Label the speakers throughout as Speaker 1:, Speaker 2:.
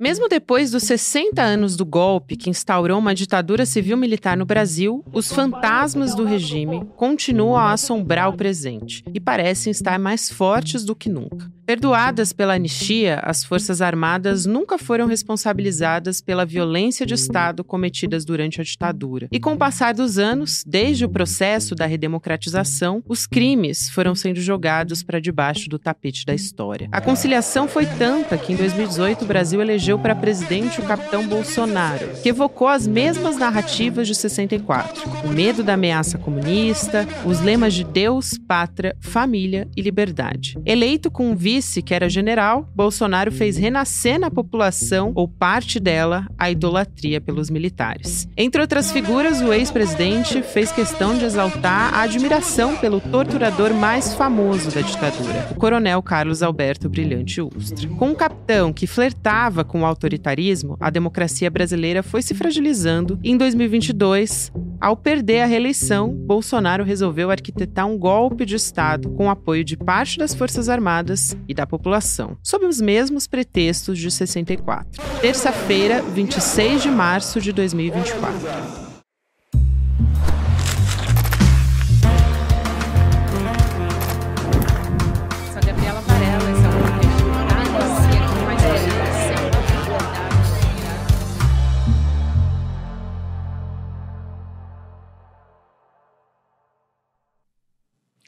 Speaker 1: Mesmo depois dos 60 anos do golpe que instaurou uma ditadura civil-militar no Brasil, os fantasmas do regime continuam a assombrar o presente e parecem estar mais fortes do que nunca. Perdoadas pela anistia, as Forças Armadas nunca foram responsabilizadas pela violência de Estado cometidas durante a ditadura. E com o passar dos anos, desde o processo da redemocratização, os crimes foram sendo jogados para debaixo do tapete da história. A conciliação foi tanta que em 2018 o Brasil elegeu para presidente o capitão Bolsonaro, que evocou as mesmas narrativas de 64. O medo da ameaça comunista, os lemas de Deus, pátria, família e liberdade. Eleito com um vice que era general, Bolsonaro fez renascer na população, ou parte dela, a idolatria pelos militares. Entre outras figuras, o ex-presidente fez questão de exaltar a admiração pelo torturador mais famoso da ditadura, o coronel Carlos Alberto Brilhante Ustra. Com um capitão que flertava com o autoritarismo, a democracia brasileira foi se fragilizando e em 2022, ao perder a reeleição, Bolsonaro resolveu arquitetar um golpe de Estado com o apoio de parte das Forças Armadas e da população, sob os mesmos pretextos de 64. Terça-feira, 26 de março de 2024.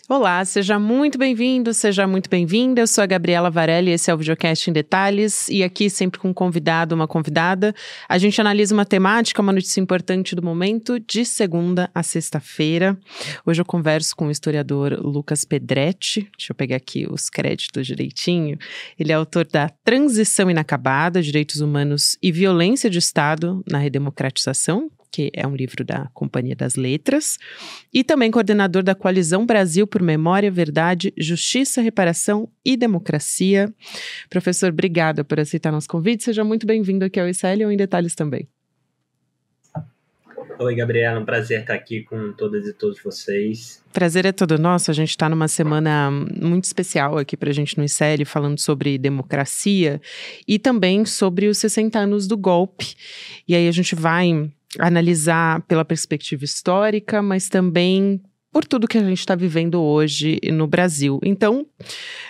Speaker 1: Olá, seja muito bem-vindo, seja muito bem-vinda. Eu sou a Gabriela Varelli, esse é o Videocast em Detalhes e aqui sempre com um convidado, uma convidada. A gente analisa uma temática, uma notícia importante do momento, de segunda a sexta-feira. Hoje eu converso com o historiador Lucas Pedretti, deixa eu pegar aqui os créditos direitinho. Ele é autor da Transição Inacabada, Direitos Humanos e Violência de Estado na Redemocratização, que é um livro da Companhia das Letras, e também coordenador da Coalizão Brasil por Memória, Verdade, Justiça, Reparação e Democracia. Professor, obrigada por aceitar nosso convite. Seja muito bem-vindo aqui ao ICL ou em Detalhes também.
Speaker 2: Oi, Gabriela, um prazer estar aqui com todas e todos vocês.
Speaker 1: Prazer é todo nosso, a gente está numa semana muito especial aqui para a gente no ICL, falando sobre democracia e também sobre os 60 anos do golpe. E aí a gente vai analisar pela perspectiva histórica, mas também por tudo que a gente está vivendo hoje no Brasil. Então,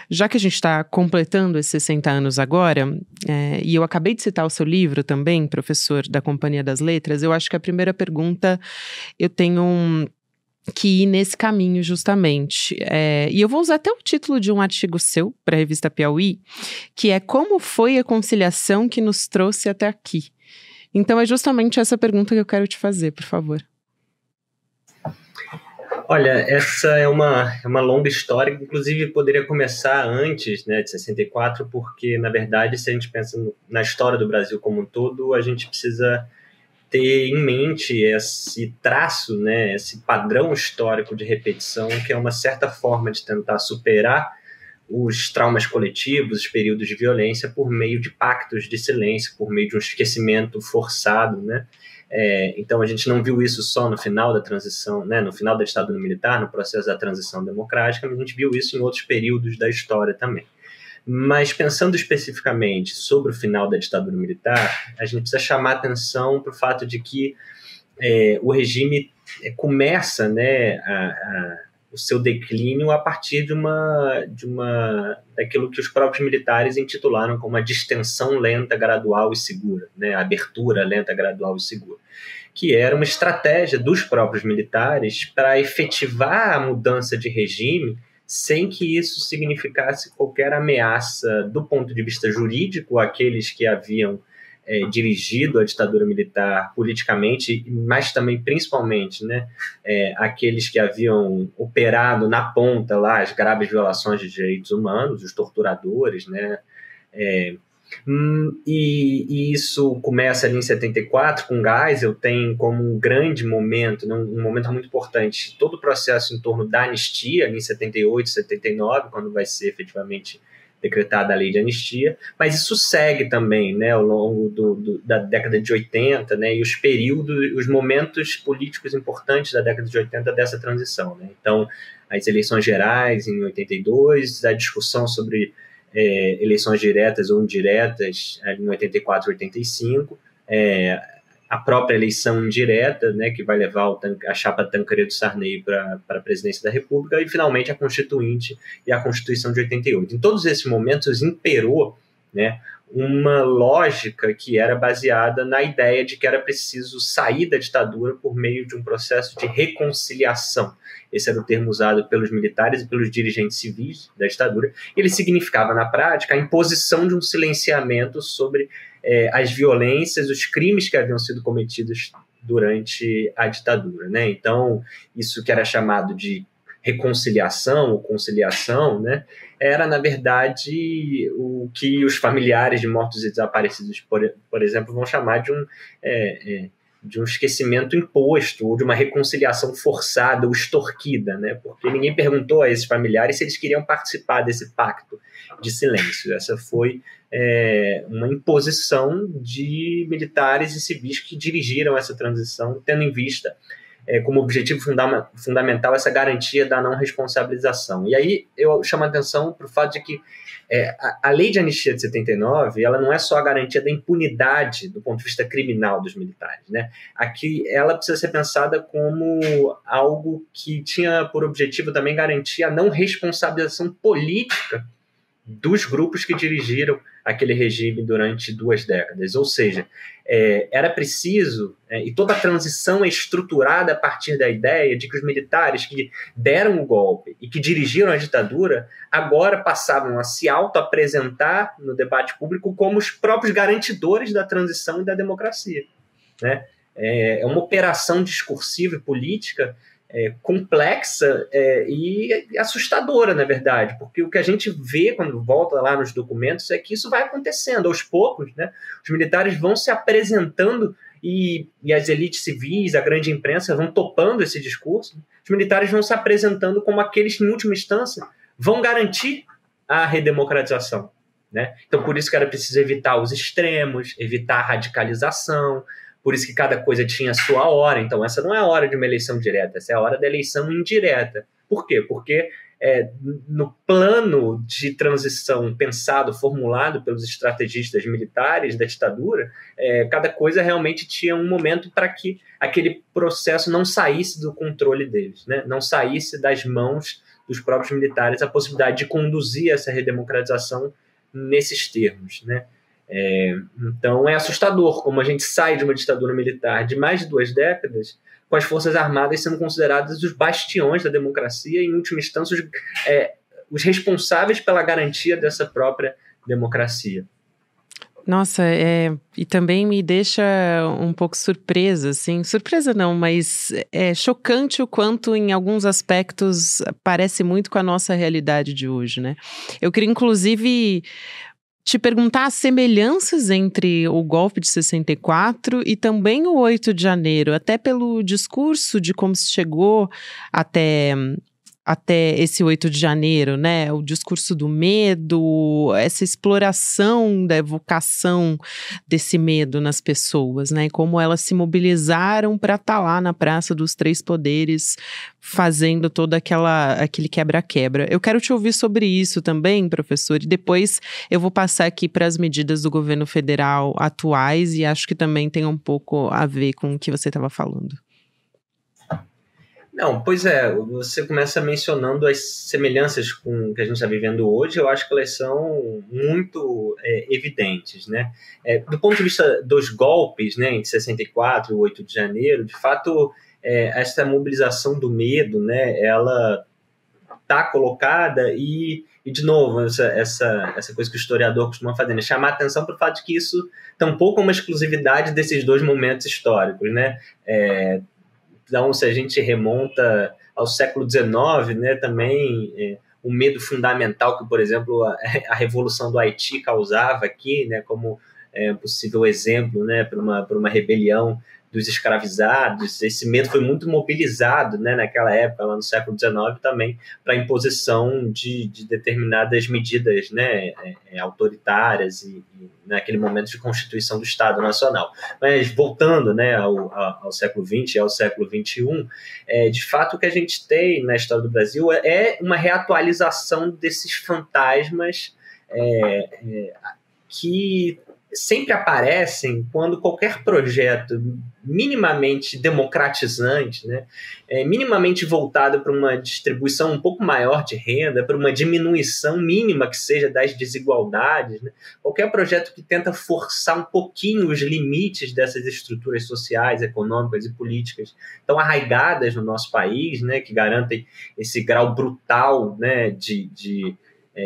Speaker 1: já que a gente está completando esses 60 anos agora, e eu acabei de citar o seu livro também, professor da Companhia das Letras, eu acho que a primeira pergunta eu tenho que ir nesse caminho justamente. E eu vou usar até o título de um artigo seu para a revista Piauí, que é Como foi a conciliação que nos trouxe até aqui? Então é justamente essa pergunta que eu quero te fazer, por favor.
Speaker 2: Olha, essa é uma longa história, que inclusive poderia começar antes, né, de 64, porque, na verdade, se a gente pensa na história do Brasil como um todo, a gente precisa ter em mente esse traço, né, esse padrão histórico de repetição, que é uma certa forma de tentar superar os traumas coletivos, os períodos de violência, por meio de pactos de silêncio, por meio de um esquecimento forçado, né? Então a gente não viu isso só no final da transição, né, no final da ditadura militar, no processo da transição democrática, mas a gente viu isso em outros períodos da história também. Mas pensando especificamente sobre o final da ditadura militar, a gente precisa chamar atenção para o fato de que o regime começa, né, o seu declínio a partir daquilo que os próprios militares intitularam como a distensão lenta, gradual e segura, né? A abertura lenta, gradual e segura, que era uma estratégia dos próprios militares para efetivar a mudança de regime sem que isso significasse qualquer ameaça do ponto de vista jurídico àqueles que haviam dirigido a ditadura militar politicamente, mas também, principalmente, né, aqueles que haviam operado na ponta lá as graves violações de direitos humanos, os torturadores, né, e isso começa ali em 74, com Geisel, tem como um grande momento, né, um momento muito importante, todo o processo em torno da anistia, ali em 78, 79, quando vai ser efetivamente decretada a lei de anistia, mas isso segue também, né, ao longo da década de 80, né, e os períodos, os momentos políticos importantes da década de 80 dessa transição, né? Então, as eleições gerais em 82, a discussão sobre eleições diretas ou indiretas em 84 e 85, a própria eleição indireta, né, que vai levar a chapa Tancredo Sarney para a presidência da República, e finalmente a Constituinte e a Constituição de 88. Em todos esses momentos imperou, né, uma lógica que era baseada na ideia de que era preciso sair da ditadura por meio de um processo de reconciliação. Esse era o termo usado pelos militares e pelos dirigentes civis da ditadura. Ele significava, na prática, a imposição de um silenciamento sobre as violências, os crimes que haviam sido cometidos durante a ditadura, né? Então, isso que era chamado de reconciliação ou conciliação, né, era, na verdade, o que os familiares de mortos e desaparecidos, por exemplo, vão chamar de um esquecimento imposto ou de uma reconciliação forçada ou extorquida, né, porque ninguém perguntou a esses familiares se eles queriam participar desse pacto de silêncio. Essa foi uma imposição de militares e civis que dirigiram essa transição, tendo em vista como objetivo fundamental essa garantia da não responsabilização. E aí eu chamo a atenção para o fato de que a lei de anistia de 79, ela não é só a garantia da impunidade do ponto de vista criminal dos militares, né? Aqui ela precisa ser pensada como algo que tinha por objetivo também garantir a não responsabilização política dos grupos que dirigiram aquele regime durante 2 décadas. Ou seja, era preciso, e toda a transição é estruturada a partir da ideia de que os militares que deram o golpe e que dirigiram a ditadura agora passavam a se auto-apresentar no debate público como os próprios garantidores da transição e da democracia, né? É uma operação discursiva e política complexa e assustadora, na verdade, porque o que a gente vê quando volta lá nos documentos é que isso vai acontecendo aos poucos, né? Os militares vão se apresentando e as elites civis, a grande imprensa vão topando esse discurso. Os militares vão se apresentando como aqueles que, em última instância, vão garantir a redemocratização, né? Então, por isso que era preciso evitar os extremos, evitar a radicalização. Por isso que cada coisa tinha a sua hora. Então, essa não é a hora de uma eleição direta, essa é a hora da eleição indireta. Por quê? Porque no plano de transição pensado, formulado pelos estrategistas militares da ditadura, cada coisa realmente tinha um momento para que aquele processo não saísse do controle deles, né? Não saísse das mãos dos próprios militares a possibilidade de conduzir essa redemocratização nesses termos, né? Então é assustador como a gente sai de uma ditadura militar de mais de 2 décadas com as Forças Armadas sendo consideradas os bastiões da democracia e, em última instância, os responsáveis pela garantia dessa própria democracia.
Speaker 1: Nossa, e também me deixa um pouco surpresa, assim, surpresa não, mas é chocante o quanto em alguns aspectos parece muito com a nossa realidade de hoje, né? Eu queria, inclusive, te perguntar as semelhanças entre o golpe de 64 e também o 8 de janeiro, até pelo discurso de como se chegou até esse 8 de janeiro, né? O discurso do medo, essa exploração da evocação desse medo nas pessoas, né? E como elas se mobilizaram para estar lá na Praça dos Três Poderes, fazendo todo aquele quebra-quebra. Eu quero te ouvir sobre isso também, professor, e depois eu vou passar aqui para as medidas do governo federal atuais e acho que também tem um pouco a ver com o que você estava falando.
Speaker 2: Não, pois você começa mencionando as semelhanças com o que a gente está vivendo hoje. Eu acho que elas são muito evidentes, né? Do ponto de vista dos golpes, né, entre 64 e 8 de janeiro, de fato, essa mobilização do medo, né, ela está colocada e, de novo, essa coisa que o historiador costuma fazer, né, chamar a atenção para o fato de que isso tampouco é uma exclusividade desses 2 momentos históricos, né? Então, se a gente remonta ao século XIX, né, também o medo fundamental que, por exemplo, a Revolução do Haiti causava aqui, né, como possível exemplo, né, para uma rebelião dos escravizados, esse medo foi muito mobilizado, né, naquela época, lá no século XIX, também para a imposição de determinadas medidas, né, autoritárias e naquele momento de constituição do Estado Nacional. Mas voltando, né, ao século XX e ao século XXI, de fato o que a gente tem na história do Brasil é uma reatualização desses fantasmas que sempre aparecem quando qualquer projeto minimamente democratizante, né, minimamente voltado para uma distribuição um pouco maior de renda, para uma diminuição mínima que seja das desigualdades, né, qualquer projeto que tenta forçar um pouquinho os limites dessas estruturas sociais, econômicas e políticas tão arraigadas no nosso país, né, que garantem esse grau brutal, né, de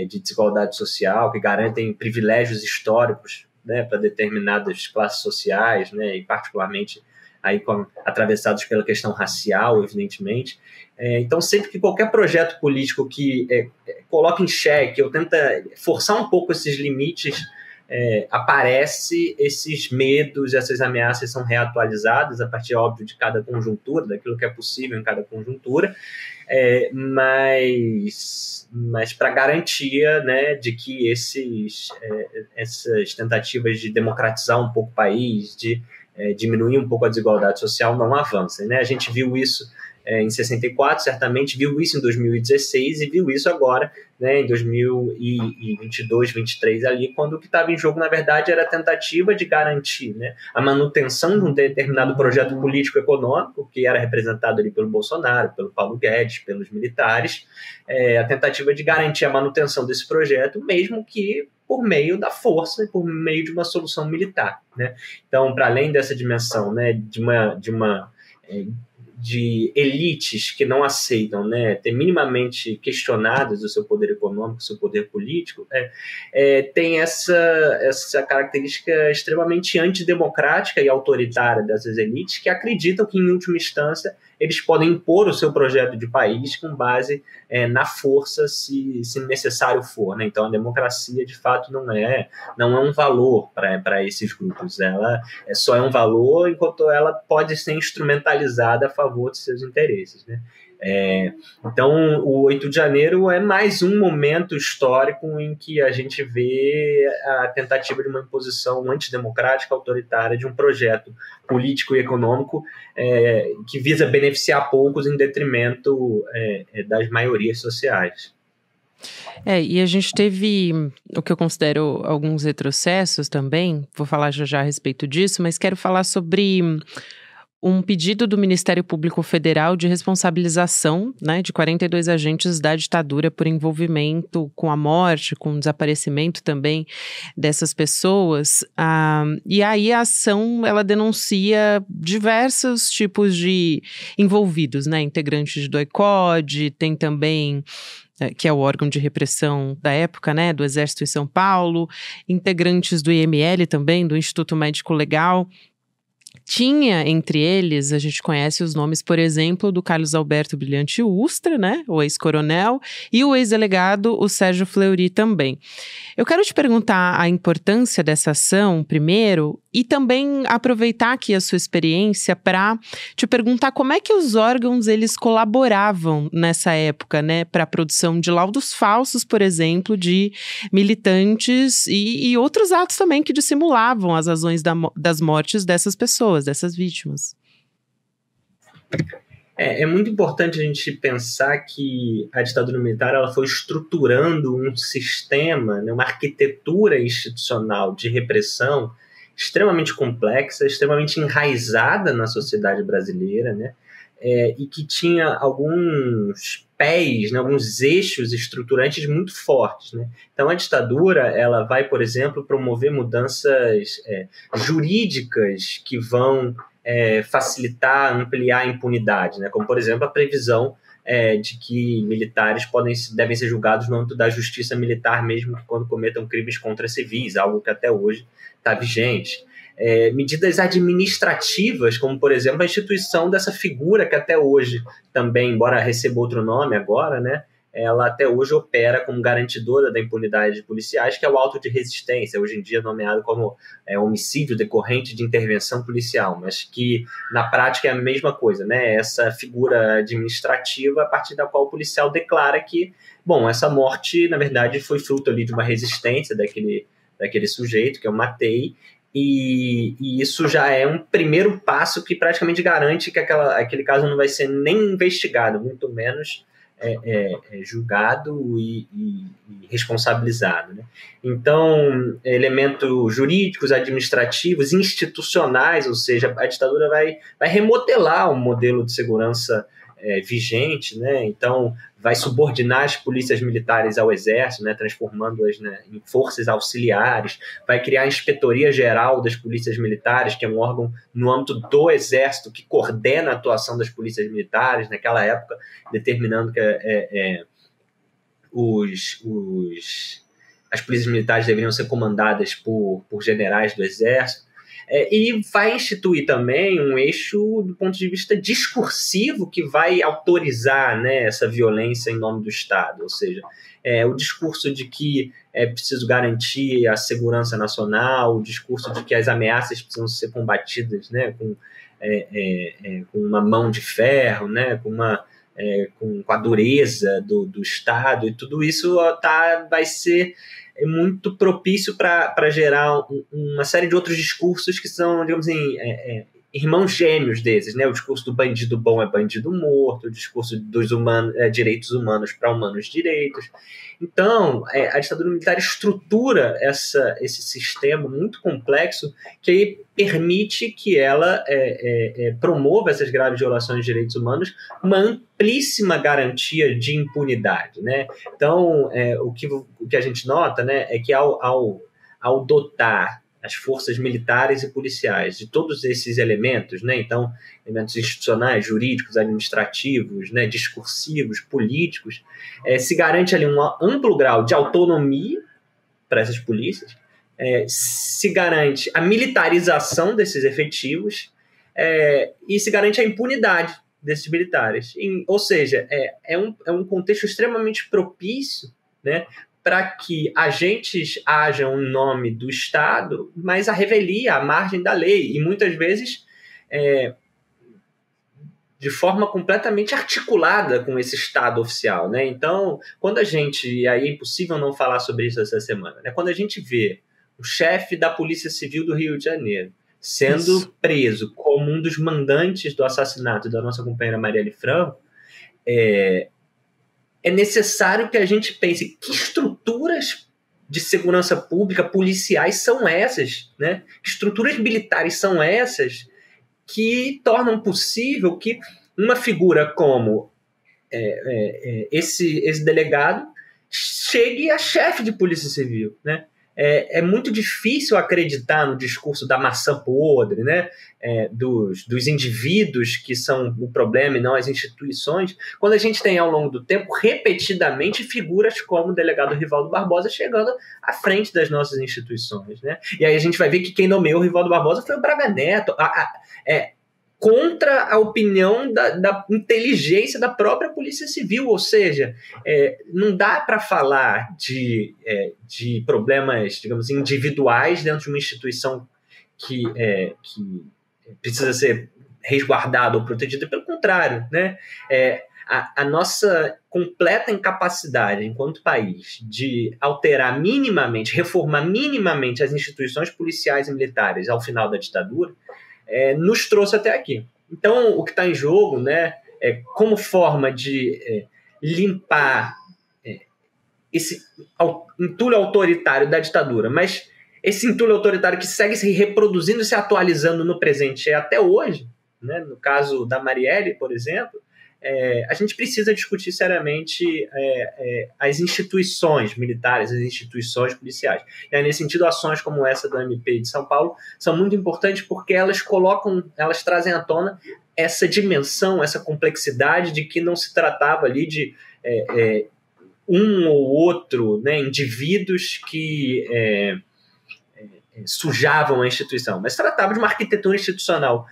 Speaker 2: desigualdade social, que garantem privilégios históricos, né, para determinadas classes sociais, né, e particularmente aí atravessados pela questão racial, evidentemente. Então, sempre que qualquer projeto político que coloca em xeque ou tenta forçar um pouco esses limites, aparece esses medos, essas ameaças são reatualizadas a partir, óbvio, de cada conjuntura, daquilo que é possível em cada conjuntura, mas para garantia, né, de que essas tentativas de democratizar um pouco o país, de diminuir um pouco a desigualdade social não avancem, né? A gente viu isso em 64, certamente viu isso em 2016 e viu isso agora, né, em 2022, 2023, ali, quando o que estava em jogo, na verdade, era a tentativa de garantir, né, a manutenção de um determinado projeto político-econômico, que era representado ali pelo Bolsonaro, pelo Paulo Guedes, pelos militares, a tentativa de garantir a manutenção desse projeto, mesmo que por meio da força e por meio de uma solução militar, né? Então, para além dessa dimensão, né, de elites que não aceitam, né, ter minimamente questionadas o seu poder econômico, o seu poder político, tem essa característica extremamente antidemocrática e autoritária dessas elites que acreditam que, em última instância, eles podem impor o seu projeto de país com base na força, se necessário for, né? Então, a democracia, de fato, não é um valor para esses grupos. Ela só é um valor enquanto ela pode ser instrumentalizada a favor de seus interesses, né? Então, o 8 de janeiro é mais um momento histórico em que a gente vê a tentativa de uma imposição antidemocrática, autoritária, de um projeto político e econômico que visa beneficiar poucos em detrimento das maiorias sociais.
Speaker 1: E a gente teve o que eu considero alguns retrocessos também, vou falar já a respeito disso, mas quero falar sobre um pedido do Ministério Público Federal de responsabilização, né, de 42 agentes da ditadura por envolvimento com a morte, com o desaparecimento também dessas pessoas. E aí a ação, ela denuncia diversos tipos de envolvidos, né, integrantes do ECOD, tem também que é o órgão de repressão da época, né, do Exército em São Paulo, integrantes do IML também, do Instituto Médico Legal. Tinha entre eles, a gente conhece os nomes, por exemplo, do Carlos Alberto Brilhante Ustra, né, o ex-coronel, e o ex-delegado, o Sérgio Fleury também. Eu quero te perguntar a importância dessa ação, primeiro, e também aproveitar aqui a sua experiência para te perguntar como é que os órgãos, eles colaboravam nessa época, né, para a produção de laudos falsos, por exemplo, de militantes e outros atos também que dissimulavam as razões das mortes dessas pessoas, dessas vítimas.
Speaker 2: É muito importante a gente pensar que a ditadura militar ela foi estruturando um sistema, né, uma arquitetura institucional de repressão extremamente complexa, extremamente enraizada na sociedade brasileira, né, e que tinha alguns pés, né, alguns eixos estruturantes muito fortes, né? Então, a ditadura ela vai, por exemplo, promover mudanças jurídicas que vão facilitar, ampliar a impunidade, né? Como, por exemplo, a previsão de que militares devem ser julgados no âmbito da justiça militar, mesmo que quando cometam crimes contra civis, algo que até hoje está vigente. Medidas administrativas, como, por exemplo, a instituição dessa figura que até hoje também, embora receba outro nome agora, né, ela até hoje opera como garantidora da impunidade de policiais, que é o auto de resistência, hoje em dia nomeado como homicídio decorrente de intervenção policial, mas que na prática é a mesma coisa, né? Essa figura administrativa a partir da qual o policial declara que, bom, essa morte, na verdade, foi fruto ali de uma resistência daquele sujeito que eu matei, e isso já é um primeiro passo que praticamente garante que aquele caso não vai ser nem investigado, muito menos julgado e responsabilizado, né? Então, elementos jurídicos, administrativos, institucionais, ou seja, a ditadura vai remodelar o modelo de segurança vigente, né? Então, vai subordinar as polícias militares ao exército, né? Transformando-as, né, em forças auxiliares, vai criar a Inspetoria Geral das Polícias Militares, que é um órgão no âmbito do exército que coordena a atuação das polícias militares, naquela época, determinando que as polícias militares deveriam ser comandadas por generais do exército. E vai instituir também um eixo do ponto de vista discursivo que vai autorizar, né, essa violência em nome do Estado, ou seja, o discurso de que é preciso garantir a segurança nacional, o discurso de que as ameaças precisam ser combatidas, né, com uma mão de ferro, né, com a dureza do Estado, e tudo isso vai ser muito propício para gerar uma série de outros discursos que são, digamos assim, irmãos gêmeos desses, né? O discurso do bandido bom é bandido morto, o discurso dos direitos humanos para humanos direitos. Então, a ditadura militar estrutura esse sistema muito complexo que aí permite que ela promova essas graves violações de direitos humanos, uma amplíssima garantia de impunidade, né? Então, o que a gente nota, né, é que ao dotar as forças militares e policiais de todos esses elementos, né, então, elementos institucionais, jurídicos, administrativos, né, discursivos, políticos, se garante ali um amplo grau de autonomia para essas polícias, se garante a militarização desses efetivos e se garante a impunidade desses militares. Ou seja, é um contexto extremamente propício, né, para que agentes ajam em nome do Estado, mas à revelia, à margem da lei, e muitas vezes de forma completamente articulada com esse Estado oficial, né? Então, quando a gente, e aí é impossível não falar sobre isso essa semana, né? Quando a gente vê o chefe da Polícia Civil do Rio de Janeiro sendo preso como um dos mandantes do assassinato da nossa companheira Marielle Franco, é necessário que a gente pense que estruturas de segurança pública, policiais são essas, né? Que estruturas militares são essas que tornam possível que uma figura como esse delegado chegue a chefe de polícia civil, né? É muito difícil acreditar no discurso da maçã podre, né? Dos indivíduos que são o problema e não as instituições, quando a gente tem ao longo do tempo repetidamente figuras como o delegado Rivaldo Barbosa chegando à frente das nossas instituições, né? E aí a gente vai ver que quem nomeou o Rivaldo Barbosa foi o Braga Neto, contra a opinião da inteligência da própria Polícia Civil, ou seja, não dá para falar de problemas, digamos, individuais dentro de uma instituição que precisa ser resguardada ou protegida, pelo contrário, né? A nossa completa incapacidade enquanto país de alterar minimamente, reformar minimamente as instituições policiais e militares ao final da ditadura nos trouxe até aqui. Então, o que está em jogo, né, como forma de limpar esse entulho autoritário da ditadura, mas esse entulho autoritário que segue se reproduzindo e se atualizando no presente até hoje, né, no caso da Marielle, por exemplo, a gente precisa discutir seriamente as instituições militares, as instituições policiais. E aí, nesse sentido, ações como essa do MP de São Paulo são muito importantes porque elas trazem à tona essa dimensão, essa complexidade de que não se tratava ali de um ou outro, né, indivíduos que sujavam a instituição, mas tratava de uma arquitetura institucional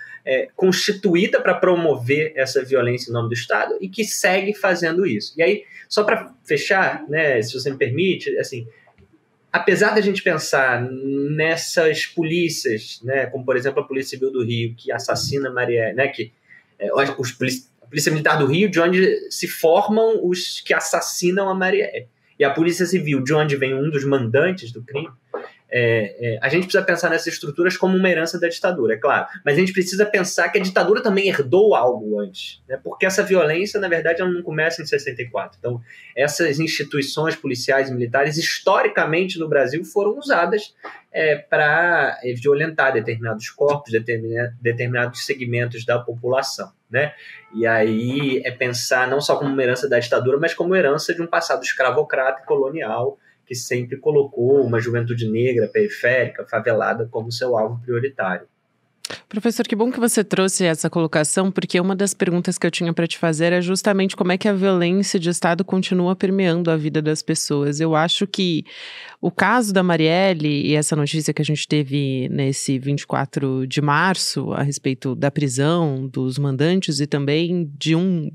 Speaker 2: constituída para promover essa violência em nome do Estado e que segue fazendo isso. E aí, só para fechar, né, se você me permite, assim, apesar da gente pensar nessas polícias, né, como por exemplo a Polícia Civil do Rio, que assassina Marielle, né, a Polícia Militar do Rio, de onde se formam os que assassinam a Marielle, e a Polícia Civil, de onde vem um dos mandantes do crime, a gente precisa pensar nessas estruturas como uma herança da ditadura, é claro, mas a gente precisa pensar que a ditadura também herdou algo antes, né? Porque essa violência, na verdade, ela não começa em 64. Então, essas instituições policiais e militares, historicamente no Brasil, foram usadas para violentar determinados corpos, determinados segmentos da população, né? E aí é pensar não só como uma herança da ditadura, mas como herança de um passado escravocrata e colonial que sempre colocou uma juventude negra, periférica, favelada como seu alvo prioritário.
Speaker 1: Professor, que bom que você trouxe essa colocação, porque uma das perguntas que eu tinha para te fazer é justamente como é que a violência de Estado continua permeando a vida das pessoas. Eu acho que o caso da Marielle e essa notícia que a gente teve nesse 24 de março a respeito da prisão dos mandantes e também de um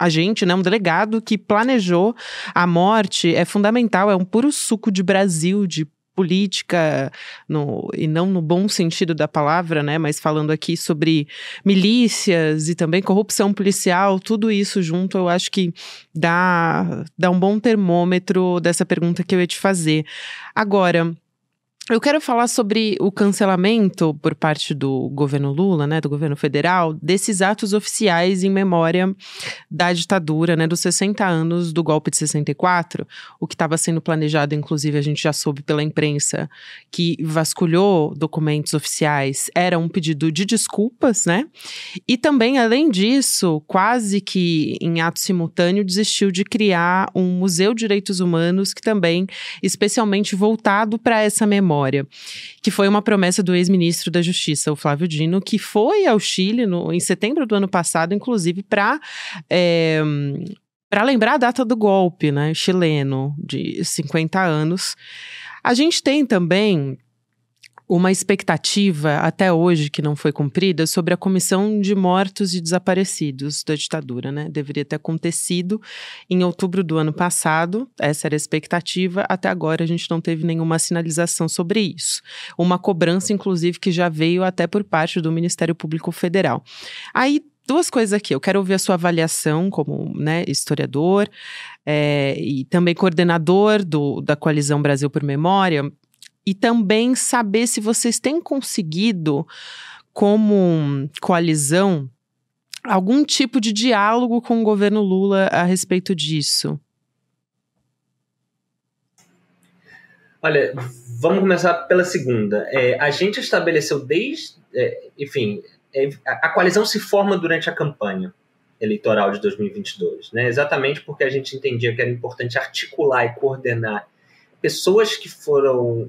Speaker 1: agente, né, um delegado que planejou a morte, é fundamental, é um puro suco de Brasil, de política, e não no bom sentido da palavra, né, mas falando aqui sobre milícias e também corrupção policial, tudo isso junto, eu acho que dá um bom termômetro dessa pergunta que eu ia te fazer. Agora, eu quero falar sobre o cancelamento por parte do governo Lula, né, do governo federal, desses atos oficiais em memória da ditadura, né, dos 60 anos do golpe de 64, o que estava sendo planejado, inclusive a gente já soube pela imprensa, que vasculhou documentos oficiais, era um pedido de desculpas, né, e também, além disso, quase que em ato simultâneo, desistiu de criar um Museu de Direitos Humanos, que também, especialmente voltado para essa memória, que foi uma promessa do ex-ministro da Justiça, o Flávio Dino, que foi ao Chile em setembro do ano passado, inclusive para lembrar a data do golpe, né, chileno, de 50 anos. A gente tem também uma expectativa, até hoje, que não foi cumprida, sobre a Comissão de Mortos e Desaparecidos da ditadura, né? Deveria ter acontecido em outubro do ano passado, essa era a expectativa, até agora a gente não teve nenhuma sinalização sobre isso. Uma cobrança, inclusive, que já veio até por parte do Ministério Público Federal. Aí, duas coisas aqui, eu quero ouvir a sua avaliação como, né, historiador e também coordenador da Coalizão Brasil por Memória, e também saber se vocês têm conseguido, como coalizão, algum tipo de diálogo com o governo Lula a respeito disso.
Speaker 2: Olha, vamos começar pela segunda. A gente estabeleceu a coalizão se forma durante a campanha eleitoral de 2022, né? Exatamente porque a gente entendia que era importante articular e coordenar pessoas que foram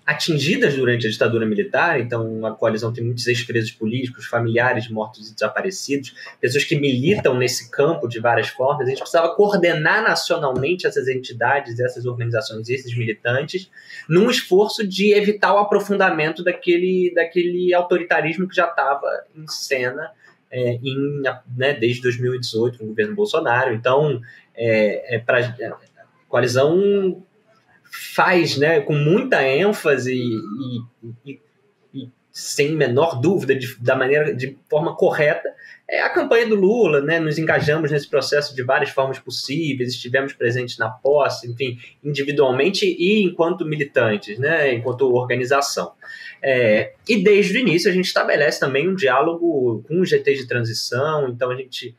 Speaker 2: atingidas durante a ditadura militar. Então a coalizão tem muitos ex-presos políticos, familiares de mortos e desaparecidos, pessoas que militam nesse campo de várias formas. A gente precisava coordenar nacionalmente essas entidades, essas organizações, esses militantes, num esforço de evitar o aprofundamento daquele autoritarismo que já estava em cena desde 2018, com o governo Bolsonaro. Então, a coalizão faz, né, com muita ênfase e sem menor dúvida, de forma correta, a campanha do Lula, né? Nos engajamos nesse processo de várias formas possíveis, estivemos presentes na posse, enfim, individualmente e enquanto militantes, né? Enquanto organização. E desde o início a gente estabelece também um diálogo com os GTs de transição. Então a gente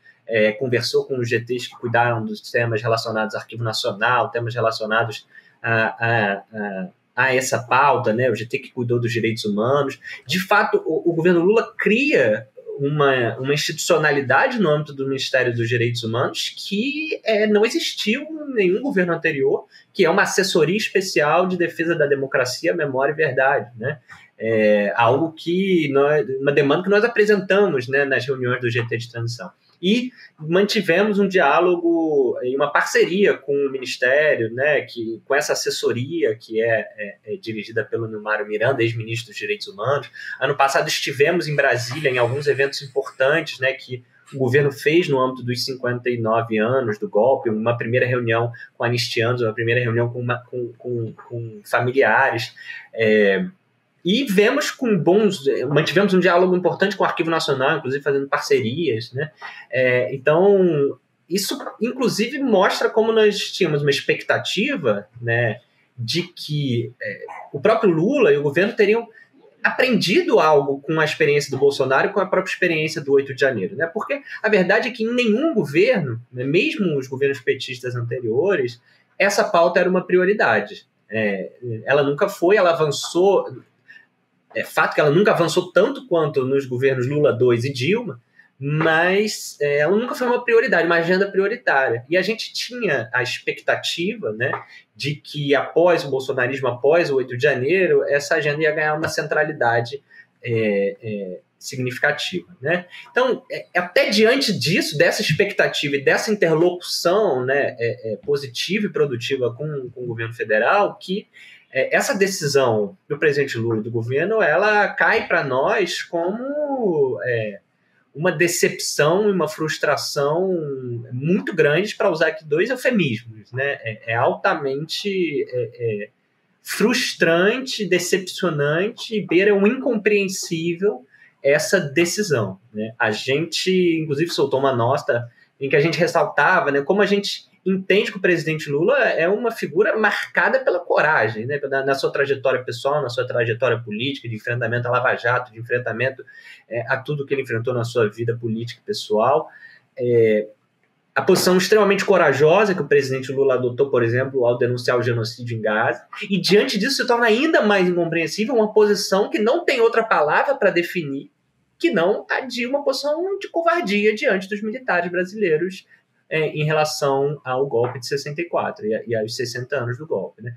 Speaker 2: conversou com os GTs que cuidaram dos temas relacionados ao Arquivo Nacional, temas relacionados a essa pauta, né? O GT que cuidou dos direitos humanos. De fato, o governo Lula cria uma institucionalidade no âmbito do Ministério dos Direitos Humanos que não existiu em nenhum governo anterior, que é uma assessoria especial de defesa da democracia, memória e verdade, né? Algo que uma demanda que nós apresentamos, né, nas reuniões do GT de transição. E mantivemos um diálogo e uma parceria com o Ministério, né, com essa assessoria que é dirigida pelo Nilmário Miranda, ex-ministro dos Direitos Humanos. Ano passado estivemos em Brasília em alguns eventos importantes, né, que o governo fez no âmbito dos 59 anos do golpe, uma primeira reunião com anistianos, uma primeira reunião com familiares. E mantivemos um diálogo importante com o Arquivo Nacional, inclusive fazendo parcerias, né? Então, isso inclusive mostra como nós tínhamos uma expectativa, né, de que o próprio Lula e o governo teriam aprendido algo com a experiência do Bolsonaro e com a própria experiência do 8 de janeiro. Né? Porque a verdade é que em nenhum governo, né, mesmo os governos petistas anteriores, essa pauta era uma prioridade. Ela nunca foi, ela avançou. É fato que ela nunca avançou tanto quanto nos governos Lula II e Dilma, mas ela nunca foi uma prioridade, uma agenda prioritária. E a gente tinha a expectativa, né, de que após o bolsonarismo, após o 8 de janeiro, essa agenda ia ganhar uma centralidade significativa. Né? Então, até diante disso, dessa expectativa e dessa interlocução, né, positiva e produtiva com o governo federal, que essa decisão do presidente Lula e do governo, ela cai para nós como uma decepção e uma frustração muito grande, para usar aqui dois eufemismos. Né? Altamente frustrante, decepcionante e beira um incompreensível essa decisão. Né? A gente, inclusive, soltou uma nota em que a gente ressaltava, né, como a gente entende que o presidente Lula é uma figura marcada pela coragem, né? Na sua trajetória pessoal, na sua trajetória política, de enfrentamento à Lava Jato, de enfrentamento a tudo que ele enfrentou na sua vida política e pessoal. A posição extremamente corajosa que o presidente Lula adotou, por exemplo, ao denunciar o genocídio em Gaza, e diante disso se torna ainda mais incompreensível uma posição que não tem outra palavra para definir que não a de uma posição de covardia diante dos militares brasileiros em relação ao golpe de 64 e aos 60 anos do golpe. Né?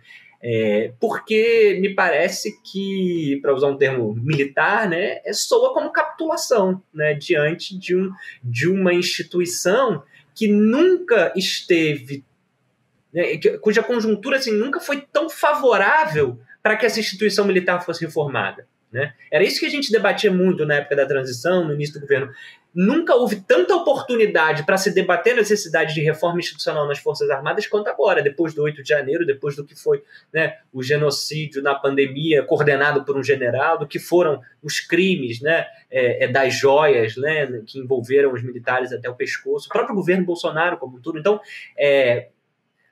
Speaker 2: Porque me parece que, para usar um termo militar, né, soa como capitulação, né, diante de uma instituição que nunca esteve, né, cuja conjuntura assim, nunca foi tão favorável para que essa instituição militar fosse reformada. Né? Era isso que a gente debatia muito na época da transição, no início do governo. Nunca houve tanta oportunidade para se debater a necessidade de reforma institucional nas Forças Armadas quanto agora, depois do 8 de janeiro, depois do que foi, né, o genocídio na pandemia coordenado por um general, do que foram os crimes, né, das joias, né, que envolveram os militares até o pescoço, o próprio governo Bolsonaro como um todo. Então,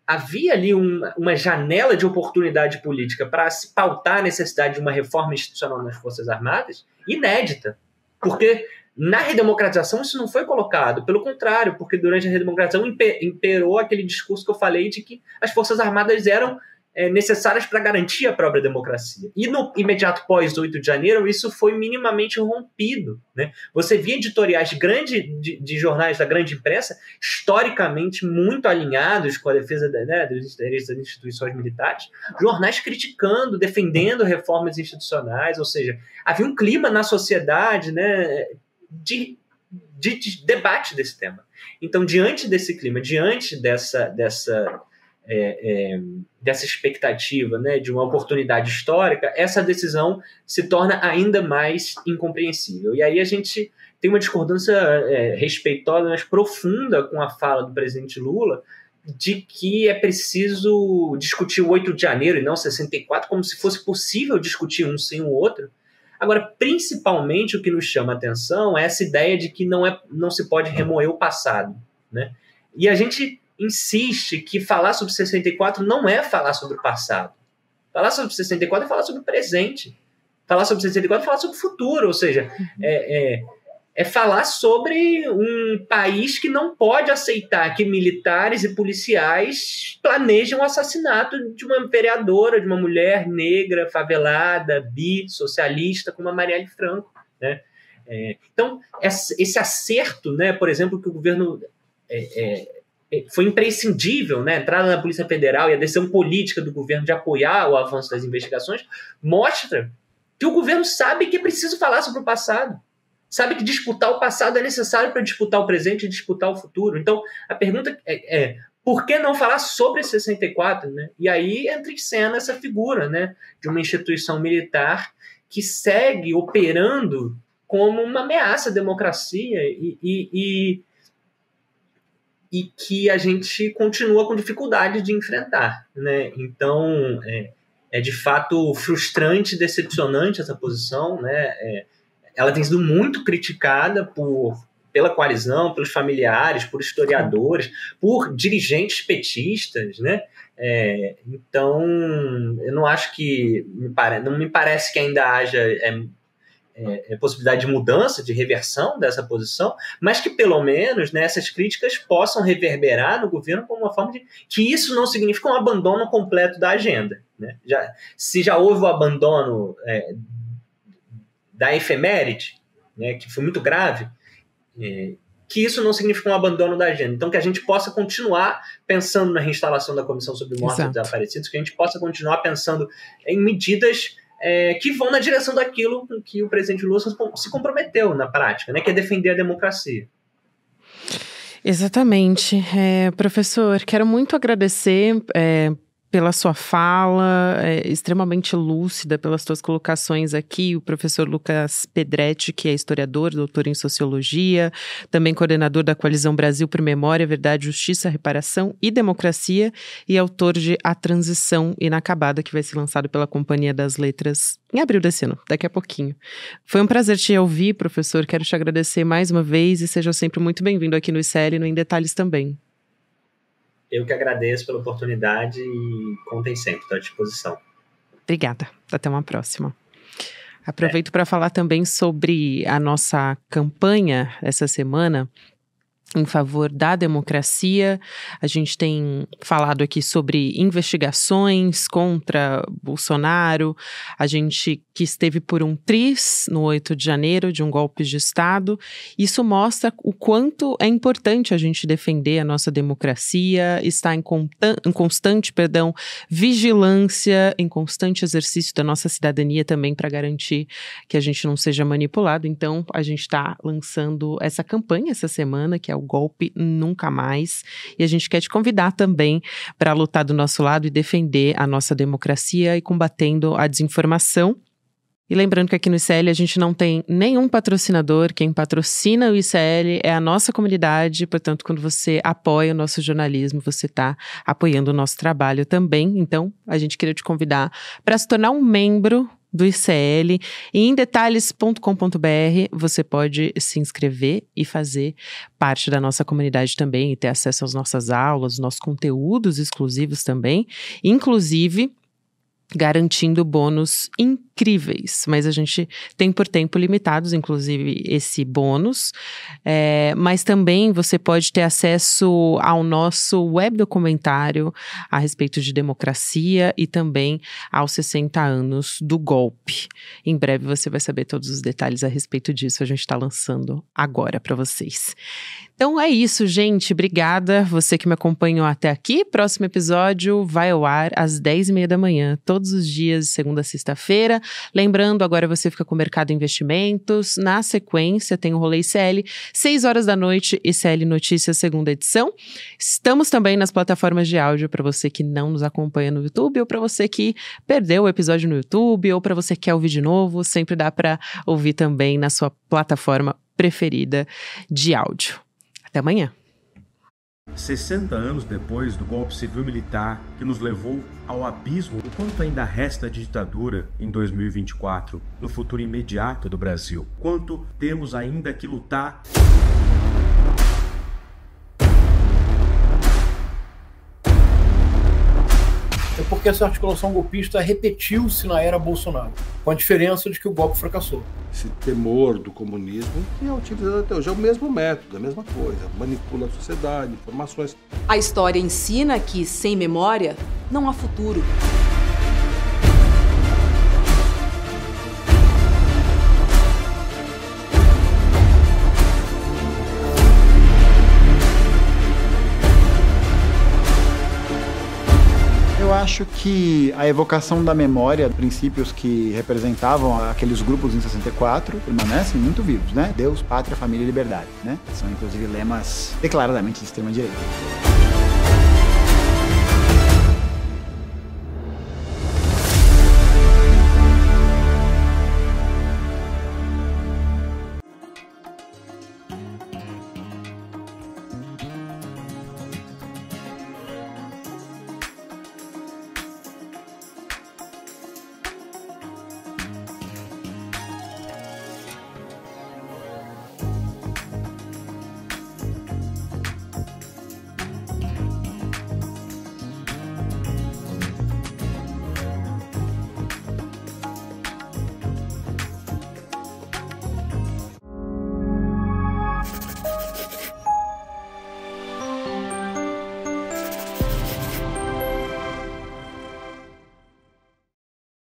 Speaker 2: havia ali uma janela de oportunidade política para se pautar a necessidade de uma reforma institucional nas Forças Armadas inédita, porque na redemocratização isso não foi colocado, pelo contrário, porque durante a redemocratização imperou aquele discurso que eu falei de que as Forças Armadas eram necessárias para garantir a própria democracia. E no imediato pós 8 de janeiro, isso foi minimamente rompido. Né? Você via editoriais de jornais da grande imprensa, historicamente muito alinhados com a defesa dos interesses das instituições militares, jornais criticando, defendendo reformas institucionais, ou seja, havia um clima na sociedade, né, de debate desse tema. Então, diante desse clima, diante dessa expectativa, né, de uma oportunidade histórica, essa decisão se torna ainda mais incompreensível. E aí a gente tem uma discordância respeitosa, mas profunda com a fala do presidente Lula, de que é preciso discutir o 8 de janeiro e não 64, como se fosse possível discutir um sem o outro. Agora, principalmente o que nos chama a atenção é essa ideia de que não se pode remoer o passado. Né? E a gente insiste que falar sobre 64 não é falar sobre o passado. Falar sobre 64 é falar sobre o presente. Falar sobre 64 é falar sobre o futuro. Ou seja, é falar sobre um país que não pode aceitar que militares e policiais planejem o assassinato de uma vereadora, de uma mulher negra, favelada, socialista, como a Marielle Franco. Né? Então, esse acerto, né, por exemplo, que o governo foi imprescindível, né, a entrada da Polícia Federal e a decisão política do governo de apoiar o avanço das investigações, mostra que o governo sabe que é preciso falar sobre o passado. Sabe que disputar o passado é necessário para disputar o presente e disputar o futuro. Então, a pergunta é por que não falar sobre 64? Né? E aí entra em cena essa figura, né, de uma instituição militar que segue operando como uma ameaça à democracia e que a gente continua com dificuldade de enfrentar. Né? Então, é de fato frustrante, decepcionante essa posição, né? Ela tem sido muito criticada por pela coalizão, pelos familiares, por historiadores, por dirigentes petistas, né? Então, eu não acho que... não me parece que ainda haja possibilidade de mudança, de reversão dessa posição, mas que pelo menos, né, essas críticas possam reverberar no governo como uma forma de que isso não significa um abandono completo da agenda, né? Se já houve o abandono da efeméride, né, que foi muito grave, que isso não significa um abandono da agenda. Então, que a gente possa continuar pensando na reinstalação da Comissão sobre Mortos e Desaparecidos, que a gente possa continuar pensando em medidas que vão na direção daquilo com que o presidente Lula se comprometeu na prática, né, que é defender a democracia.
Speaker 1: Exatamente. Professor, quero muito agradecer pela sua fala, extremamente lúcida, pelas suas colocações aqui, o professor Lucas Pedretti, que é historiador, doutor em Sociologia, também coordenador da Coalizão Brasil por Memória, Verdade, Justiça, Reparação e Democracia, e autor de A Transição Inacabada, que vai ser lançado pela Companhia das Letras em abril desse ano, daqui a pouquinho. Foi um prazer te ouvir, professor, quero te agradecer mais uma vez e seja sempre muito bem-vindo aqui no ICL e no Em Detalhes também.
Speaker 2: Eu que agradeço pela oportunidade e contem sempre, estou à disposição.
Speaker 1: Obrigada. Até uma próxima. Aproveito para falar também sobre a nossa campanha essa semana em favor da democracia. A gente tem falado aqui sobre investigações contra Bolsonaro. A gente que esteve por um tris no 8 de janeiro de um golpe de Estado. Isso mostra o quanto é importante a gente defender a nossa democracia, estar em constante vigilância, em constante exercício da nossa cidadania também para garantir que a gente não seja manipulado. Então, a gente está lançando essa campanha essa semana, que é o Golpe Nunca Mais, e a gente quer te convidar também para lutar do nosso lado e defender a nossa democracia e combatendo a desinformação. E lembrando que aqui no ICL a gente não tem nenhum patrocinador, quem patrocina o ICL é a nossa comunidade, portanto, quando você apoia o nosso jornalismo, você está apoiando o nosso trabalho também. Então, a gente queria te convidar para se tornar um membro do ICL, e em detalhes.com.br você pode se inscrever e fazer parte da nossa comunidade também e ter acesso às nossas aulas, nossos conteúdos exclusivos também, inclusive garantindo bônus incríveis, mas a gente tem por tempo limitados, inclusive esse bônus, mas também você pode ter acesso ao nosso web documentário a respeito de democracia e também aos 60 anos do golpe. Em breve você vai saber todos os detalhes a respeito disso, a gente está lançando agora para vocês. Então é isso, gente. Obrigada. Você que me acompanhou até aqui. Próximo episódio vai ao ar às 10h30 da manhã, todos os dias, de segunda a sexta-feira. Lembrando, agora você fica com o Mercado Investimentos. Na sequência, tem o Rolê ICL, 6h da noite, ICL Notícias, segunda edição. Estamos também nas plataformas de áudio para você que não nos acompanha no YouTube, ou para você que perdeu o episódio no YouTube, ou para você que quer ouvir de novo. Sempre dá para ouvir também na sua plataforma preferida de áudio. Até amanhã.
Speaker 3: 60 anos depois do golpe civil-militar que nos levou ao abismo, o quanto ainda resta de ditadura em 2024, no futuro imediato do Brasil? Quanto temos ainda que lutar?
Speaker 4: É porque essa articulação golpista repetiu-se na era Bolsonaro, com a diferença de que o golpe fracassou.
Speaker 5: Esse temor do comunismo que é utilizado até hoje, é o mesmo método, a mesma coisa, manipula a sociedade, informações.
Speaker 6: A história ensina que, sem memória, não há futuro.
Speaker 7: Eu acho que a evocação da memória, princípios que representavam aqueles grupos em 64, permanecem muito vivos, né? Deus, pátria, família e liberdade, né? São, inclusive, lemas declaradamente de extrema-direita.